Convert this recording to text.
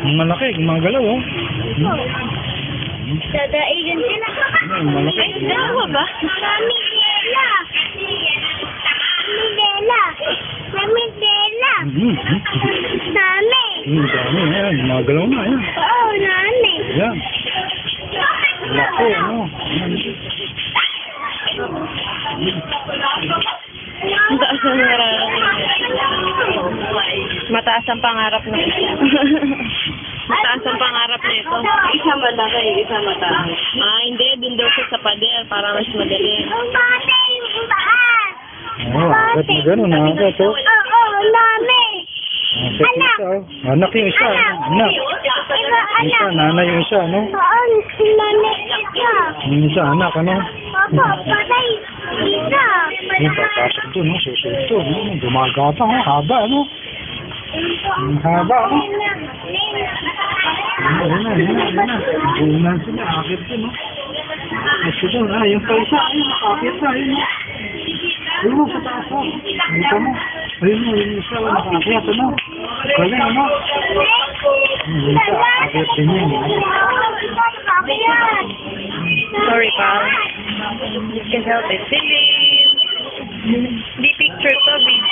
Ang malaki, gumagalaw, oh. Dadaigan sila. Ang malaki. Dalawa ba? Mami Dela. Mami Dela. Mami Dela. Nami. Dami, ayan. Gumagalaw na, ayan. Oo, nami. Ayan. Laki, ano. Mataas ang pangarap na isa. Mataas ang pangarap na ito. Isa malaki, isa mataas. Hindi. Dun daw siya sa pader para mas madali. Ang bate, yung taas. Oo, bakit na gano'n, nakakit, oh. Oo, nami. Nakakit yung isa, oh. Anak yung isa, anak. Yung isa, nanay yung isa, no? Oo, nami isa. Yung isa, anak, ano? Opo, patay isa. Yung papasok doon, no? Susunod doon, no? Gumagata, oh. Haba, ano? Ang haba, no? Ayun na. Buunan sila, akit doon, no? Kasi doon, yung pa isa, ayun, nakakit na, ayun, no? Ayun mo, sa taas, oh. Ayun mo. Ayun mo, yung isa, nakakit, ano? Galing, ano? Yung isa, akit din yun. Sorry, pal. You can help it. Hindi picture to, video.